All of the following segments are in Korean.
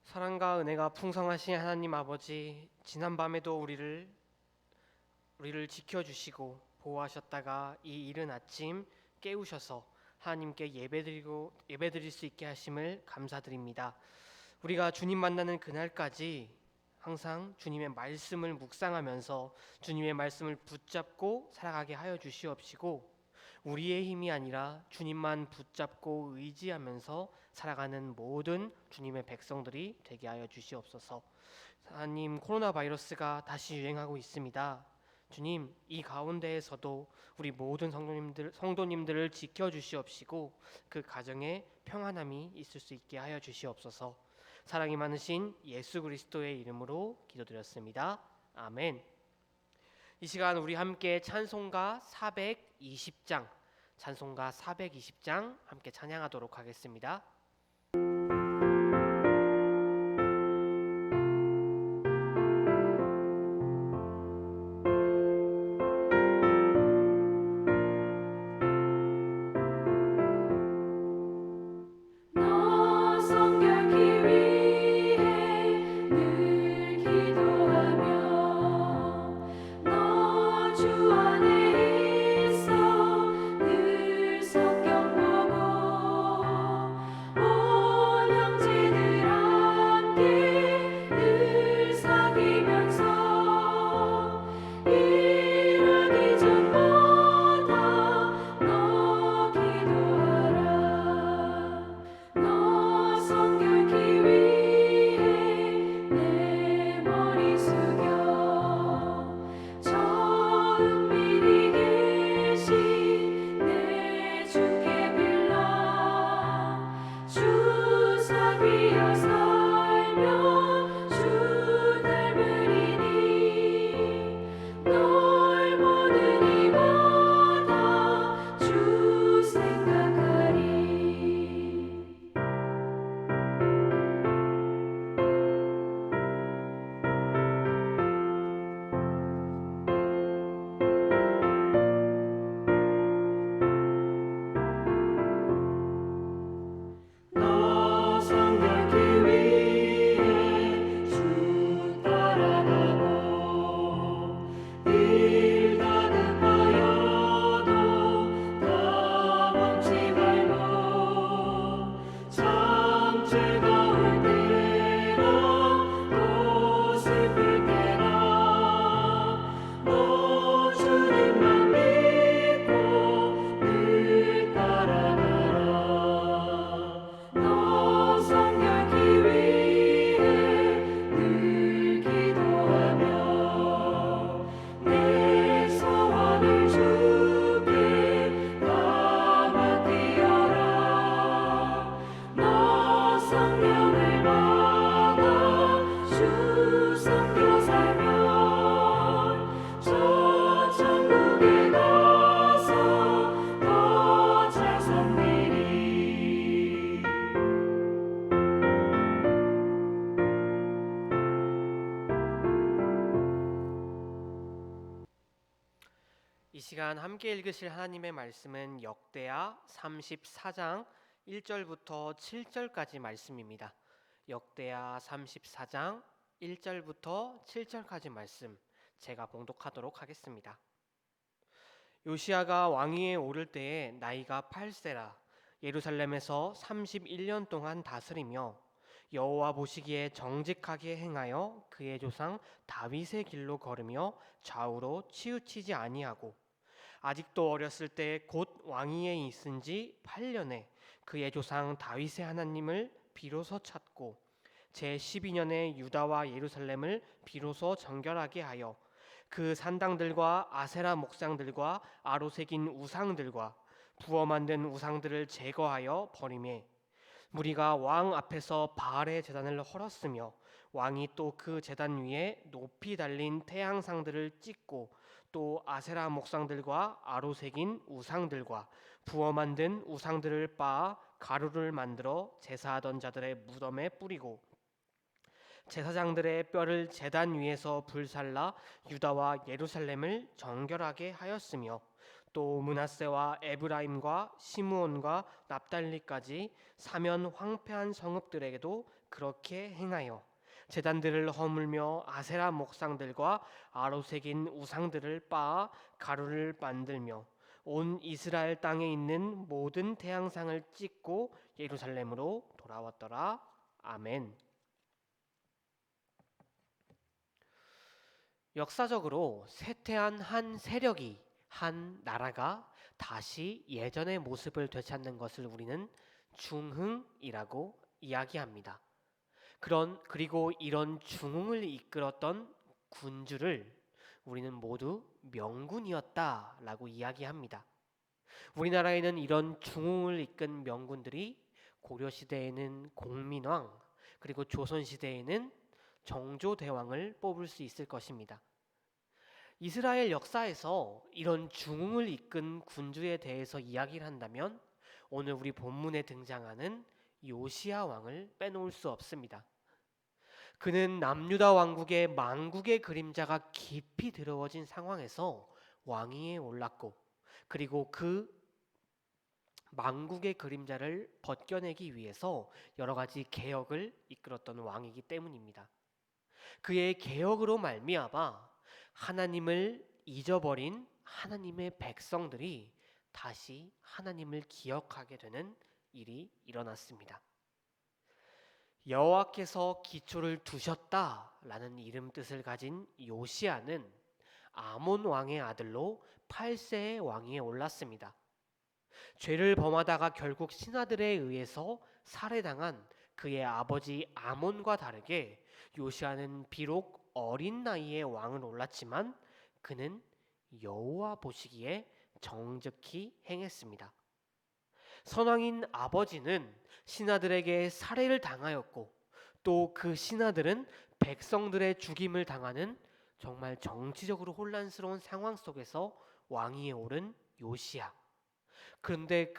사랑과 은혜가 풍성하신 하나님 아버지, 지난밤에도 우리를 지켜주시고 보호하셨다가 이 이른 아침 깨우셔서 하나님께 예배드릴 수 있게 하심을 감사드립니다. 우리가 주님 만나는 그날까지 항상 주님의 말씀을 묵상하면서 주님의 말씀을 붙잡고 살아가게 하여 주시옵시고, 우리의 힘이 아니라 주님만 붙잡고 의지하면서 살아가는 모든 주님의 백성들이 되게 하여 주시옵소서. 하나님, 코로나 바이러스가 다시 유행하고 있습니다. 주님, 이 가운데에서도 우리 모든 성도님들을 지켜주시옵시고 그 가정에 평안함이 있을 수 있게 하여 주시옵소서. 사랑이 많으신 예수 그리스도의 이름으로 기도드렸습니다. 아멘. 이 시간 우리 함께 찬송가 420장 함께 찬양하도록 하겠습니다. 이 시간 함께 읽으실 하나님의 말씀은 역대하 34장 1절부터 7절까지 말씀입니다. 역대하 34장 1절부터 7절까지 말씀 제가 봉독하도록 하겠습니다. 요시야가 왕위에 오를 때에 나이가 8세라 예루살렘에서 31년 동안 다스리며 여호와 보시기에 정직하게 행하여 그의 조상 다윗의 길로 걸으며 좌우로 치우치지 아니하고 아직도 어렸을 때 곧 왕위에 있은 지 8년에 그의 조상 다윗의 하나님을 비로소 찾고 제12년에 유다와 예루살렘을 비로소 정결하게 하여 그 산당들과 아세라 목상들과 아로 새긴 우상들과 부어 만든 우상들을 제거하여 버리매 무리가 왕 앞에서 바알의 제단을 헐었으며 왕이 또 그 제단 위에 높이 달린 태양상들을 찍고 또 아세라 목상들과 아로 새긴 우상들과 부어 만든 우상들을 빻아 가루를 만들어 제사하던 자들의 무덤에 뿌리고 제사장들의 뼈를 제단 위에서 불살라 유다와 예루살렘을 정결하게 하였으며 또 므낫세와 에브라임과 시므온과 납달리까지 사면 황폐한 성읍들에게도 그렇게 행하여 제단들을 허물며 아세라 목상들과 아로 새긴 우상들을 빻아 가루를 만들며 온 이스라엘 땅에 있는 모든 태양상을 찍고 예루살렘으로 돌아왔더라. 아멘. 역사적으로 쇠퇴한 한 세력이, 한 나라가 다시 예전의 모습을 되찾는 것을 우리는 중흥이라고 이야기합니다. 그리고 이런 중흥을 이끌었던 군주를 우리는 모두 명군이었다라고 이야기합니다. 우리나라에는 이런 중흥을 이끈 명군들이 고려시대에는 공민왕, 그리고 조선시대에는 정조대왕을 뽑을 수 있을 것입니다. 이스라엘 역사에서 이런 중흥을 이끈 군주에 대해서 이야기를 한다면 오늘 우리 본문에 등장하는 요시야 왕을 빼놓을 수 없습니다. 그는 남유다 왕국의 망국의 그림자가 깊이 들어워진 상황에서 왕위에 올랐고, 그리고 그 망국의 그림자를 벗겨내기 위해서 여러 가지 개혁을 이끌었던 왕이기 때문입니다. 그의 개혁으로 말미암아 하나님을 잊어버린 하나님의 백성들이 다시 하나님을 기억하게 되는 일이 일어났습니다. 여호와께서 기초를 두셨다라는 이름 뜻을 가진 요시야는 아몬 왕의 아들로 8세의 왕위에 올랐습니다. 죄를 범하다가 결국 신하들에 의해서 살해당한 그의 아버지 아몬과 다르게 요시야는 비록 어린 나이에 왕을 올랐지만 그는 여호와 보시기에 정직히 행했습니다. 선왕인 아버지는 신하들에게 살해를 당하였고, 또 그 신하들은 백성들의 죽임을 당하는 정말 정치적으로 혼란스러운 상황 속에서 왕위에 오른 요시야. 근데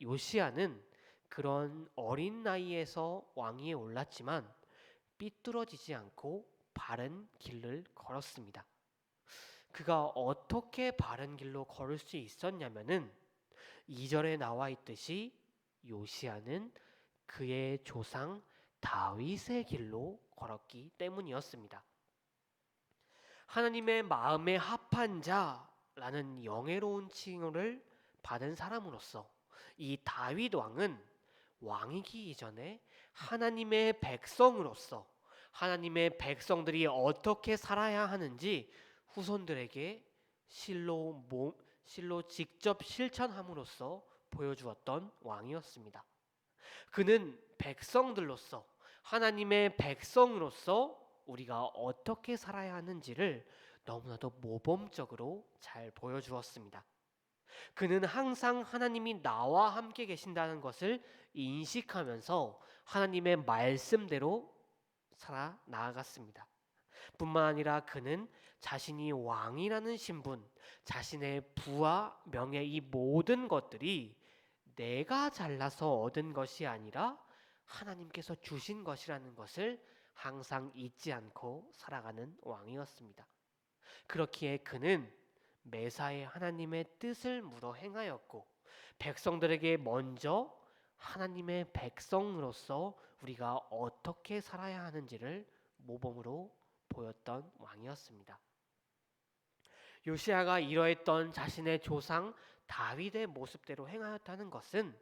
요시야는 그런 어린 나이에서 왕위에 올랐지만 삐뚤어지지 않고 바른 길을 걸었습니다. 그가 어떻게 바른 길로 걸을 수 있었냐면은 2절에 나와 있듯이 요시야는 그의 조상 다윗의 길로 걸었기 때문이었습니다. 하나님의 마음에 합한 자라는 영예로운 칭호를 받은 사람으로서 이 다윗 왕은 왕이기 이전에 하나님의 백성으로서 하나님의 백성들이 어떻게 살아야 하는지 후손들에게 실로 직접 실천함으로써 보여주었던 왕이었습니다. 그는 백성들로서 하나님의 백성으로서 우리가 어떻게 살아야 하는지를 너무나도 모범적으로 잘 보여주었습니다. 그는 항상 하나님이 나와 함께 계신다는 것을 인식하면서 하나님의 말씀대로 살아 나아갔습니다. 뿐만 아니라 그는 자신이 왕이라는 신분, 자신의 부와 명예, 이 모든 것들이 내가 잘나서 얻은 것이 아니라 하나님께서 주신 것이라는 것을 항상 잊지 않고 살아가는 왕이었습니다. 그렇기에 그는 매사에 하나님의 뜻을 물어 행하였고, 백성들에게 먼저 하나님의 백성으로서 우리가 어떻게 살아야 하는지를 모범으로 보였던 왕이었습니다. 요시야가 이러했던 자신의 조상 다윗의 모습대로 행하였다는 것은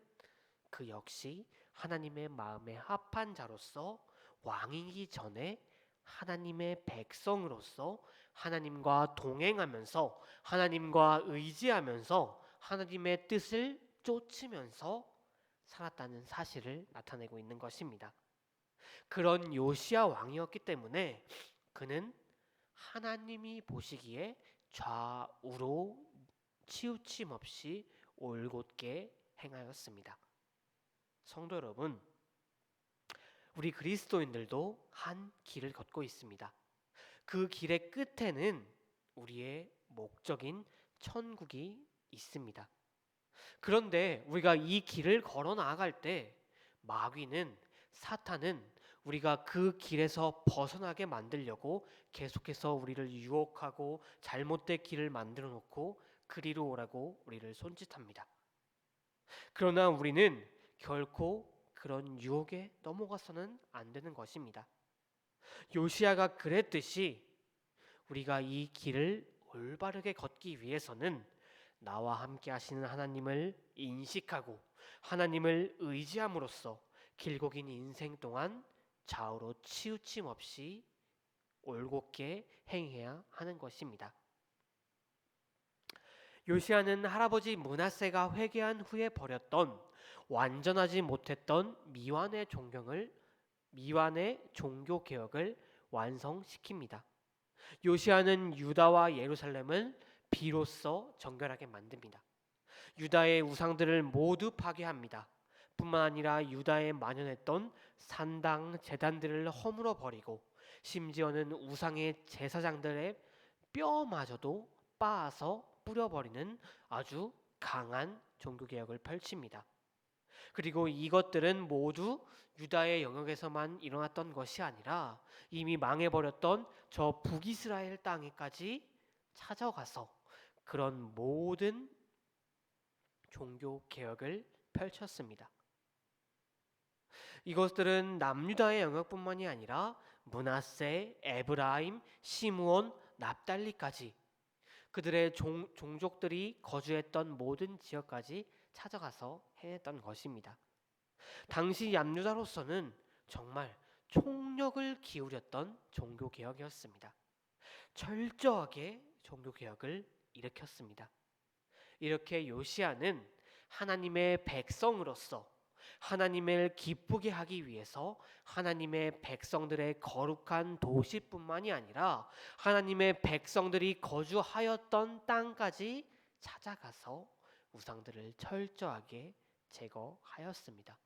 그 역시 하나님의 마음에 합한 자로서 왕이기 전에 하나님의 백성으로서 하나님과 동행하면서 하나님과 의지하면서 하나님의 뜻을 쫓으면서 살았다는 사실을 나타내고 있는 것입니다. 그런 요시야 왕이었기 때문에 그는 하나님이 보시기에 좌우로 치우침 없이 올곧게 행하였습니다. 성도 여러분, 우리 그리스도인들도 한 길을 걷고 있습니다. 그 길의 끝에는 우리의 목적인 천국이 있습니다. 그런데 우리가 이 길을 걸어 나아갈 때 마귀는, 사탄은 우리가 그 길에서 벗어나게 만들려고 계속해서 우리를 유혹하고 잘못된 길을 만들어 놓고 그리로 오라고 우리를 손짓합니다. 그러나 우리는 결코 그런 유혹에 넘어가서는 안 되는 것입니다. 요시야가 그랬듯이 우리가 이 길을 올바르게 걷기 위해서는 나와 함께 하시는 하나님을 인식하고 하나님을 의지함으로써 길고 긴 인생 동안 좌우로 치우침 없이 올곧게 행해야 하는 것입니다. 요시야는 할아버지 므낫세가 회개한 후에 버렸던 완전하지 못했던 미완의 종교 개혁을 완성시킵니다. 요시야는 유다와 예루살렘을 비로소 정결하게 만듭니다. 유다의 우상들을 모두 파괴합니다. 뿐만 아니라 유다에 만연했던 산당 제단들을 허물어 버리고 심지어는 우상의 제사장들의 뼈마저도 빻아서 뿌려버리는 아주 강한 종교개혁을 펼칩니다. 그리고 이것들은 모두 유다의 영역에서만 일어났던 것이 아니라 이미 망해버렸던 저 북이스라엘 땅에까지 찾아가서 그런 모든 종교개혁을 펼쳤습니다. 이것들은 남유다의 영역뿐만이 아니라 므낫세, 에브라임, 시므온, 납달리까지 그들의 종족들이 거주했던 모든 지역까지 찾아가서 해냈던 것입니다. 당시 남유다로서는 정말 총력을 기울였던 종교개혁이었습니다. 철저하게 종교개혁을 일으켰습니다. 이렇게 요시야는 하나님의 백성으로서 하나님을 기쁘게 하기 위해서 하나님의 백성들의 거룩한 도시뿐만이 아니라 하나님의 백성들이 거주하였던 땅까지 찾아가서 우상들을 철저하게 제거하였습니다.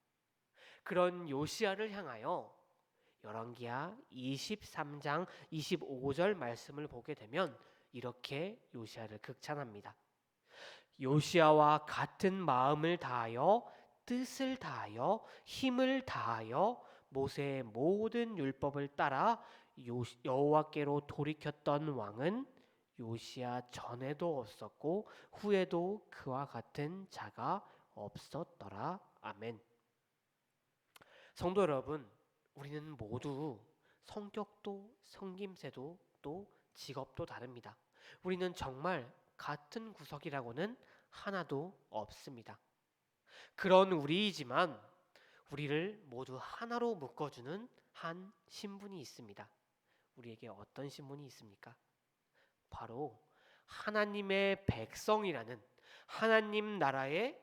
그런 요시야를 향하여 열왕기하 23장 25절 말씀을 보게 되면 이렇게 요시야를 극찬합니다. 요시야와 같은 마음을 다하여 뜻을 다하여 힘을 다하여 모세의 모든 율법을 따라 여호와께로 돌이켰던 왕은 요시야 전에도 없었고 후에도 그와 같은 자가 없었더라. 아멘. 성도 여러분, 우리는 모두 성격도 섬김새도 또 직업도 다릅니다. 우리는 정말 같은 구석이라고는 하나도 없습니다. 그런 우리이지만 우리를 모두 하나로 묶어주는 한 신분이 있습니다. 우리에게 어떤 신분이 있습니까? 바로 하나님의 백성이라는 하나님 나라의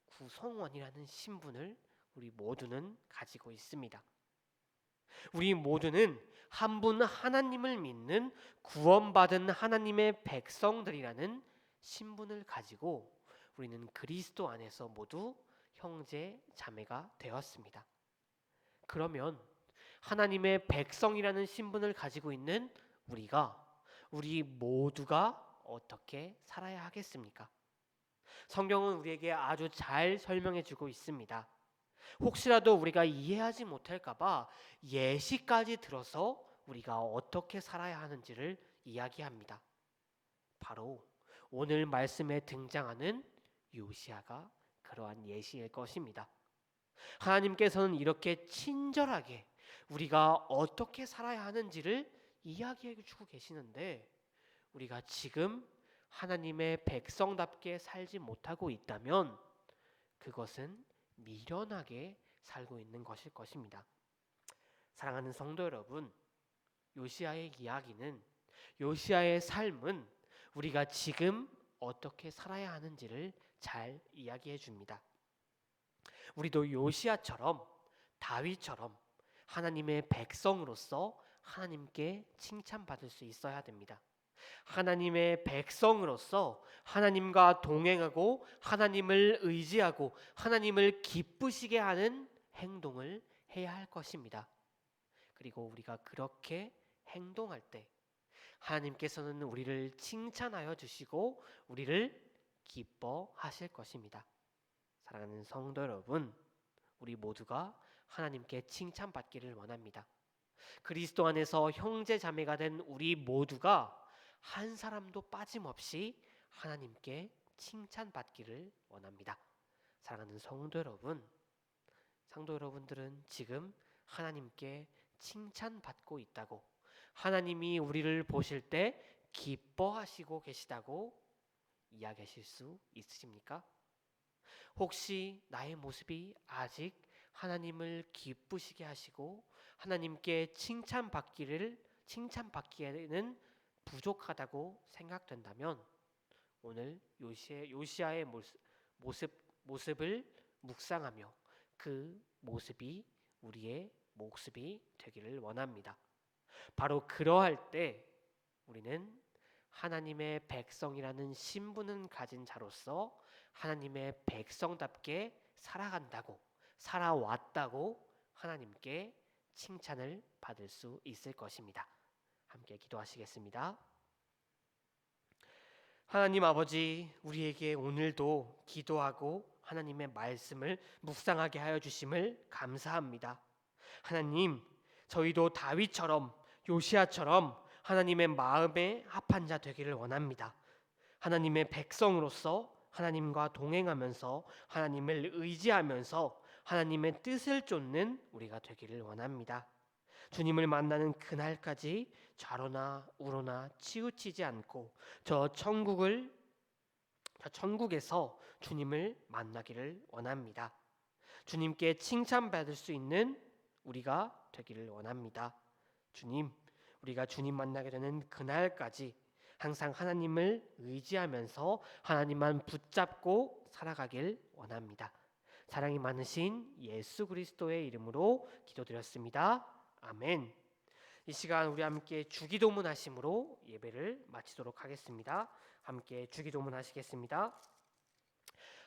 구성원이라는 신분을 우리 모두는 가지고 있습니다. 우리 모두는 한 분 하나님을 믿는 구원받은 하나님의 백성들이라는 신분을 가지고 우리는 그리스도 안에서 모두 형제 자매가 되었습니다. 그러면 하나님의 백성이라는 신분을 가지고 있는 우리 모두가 어떻게 살아야 하겠습니까? 성경은 우리에게 아주 잘 설명해 주고 있습니다. 혹시라도 우리가 이해하지 못할까봐 예시까지 들어서 우리가 어떻게 살아야 하는지를 이야기합니다. 바로 오늘 말씀에 등장하는 요시야가 그러한 예시일 것입니다. 하나님께서는 이렇게 친절하게 우리가 어떻게 살아야 하는지를 이야기해 주고 계시는데 우리가 지금 하나님의 백성답게 살지 못하고 있다면 그것은 미련하게 살고 있는 것일 것입니다. 사랑하는 성도 여러분, 요시야의 이야기는 요시야의 삶은 우리가 지금 어떻게 살아야 하는지를 잘 이야기해 줍니다. 우리도 요시야처럼 다윗처럼 하나님의 백성으로서 하나님께 칭찬받을 수 있어야 됩니다. 하나님의 백성으로서 하나님과 동행하고 하나님을 의지하고 하나님을 기쁘시게 하는 행동을 해야 할 것입니다. 그리고 우리가 그렇게 행동할 때 하나님께서는 우리를 칭찬하여 주시고 우리를 기뻐하실 것입니다. 사랑하는 성도 여러분, 우리 모두가 하나님께 칭찬받기를 원합니다. 그리스도 안에서 형제 자매가 된 우리 모두가 한 사람도 빠짐없이 하나님께 칭찬받기를 원합니다. 사랑하는 성도 여러분들은 지금 하나님께 칭찬받고 있다고, 하나님이 우리를 보실 때 기뻐하시고 계시다고 이야기하실 수 있으십니까? 혹시 나의 모습이 아직 하나님을 기쁘시게 하시고 하나님께 칭찬받기에는 부족하다고 생각된다면, 오늘 요시아의 모습을 묵상하며 그 모습이 우리의 모습이 되기를 원합니다. 바로 그러할 때 우리는 하나님의 백성이라는 신분을 가진 자로서 하나님의 백성답게 살아왔다고 하나님께 칭찬을 받을 수 있을 것입니다. 함께 기도하시겠습니다. 하나님 아버지, 우리에게 오늘도 기도하고 하나님의 말씀을 묵상하게 하여 주심을 감사합니다. 하나님, 저희도 다윗처럼 요시아처럼 하나님의 마음에 합한 자 되기를 원합니다. 하나님의 백성으로서 하나님과 동행하면서 하나님을 의지하면서 하나님의 뜻을 쫓는 우리가 되기를 원합니다. 주님을 만나는 그날까지 좌로나 우로나 치우치지 않고 저 천국에서 주님을 만나기를 원합니다. 주님께 칭찬받을 수 있는 우리가 되기를 원합니다. 주님, 우리가 주님 만나게 되는 그날까지 항상 하나님을 의지하면서 하나님만 붙잡고 살아가길 원합니다. 사랑이 많으신 예수 그리스도의 이름으로 기도드렸습니다. 아멘. 이 시간 우리 함께 주기도문 하심으로 예배를 마치도록 하겠습니다. 함께 주기도문 하시겠습니다.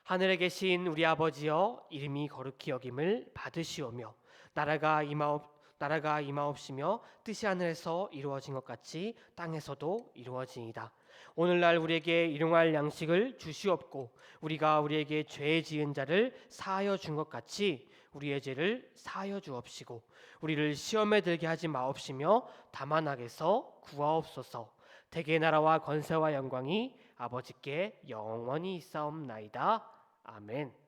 하늘에 계신 우리 아버지여, 이름이 거룩히 여김을 받으시오며 나라가 임하옵시며 뜻이 하늘에서 이루어진 것 같이 땅에서도 이루어지이다. 오늘날 우리에게 일용할 양식을 주시옵고 우리가 우리에게 죄 지은 자를 사하여 준 것 같이 우리의 죄를 사하여 주옵시고 우리를 시험에 들게 하지 마옵시며 다만 악에서 구하옵소서. 대개 나라와 권세와 영광이 아버지께 영원히 있사옵나이다. 아멘.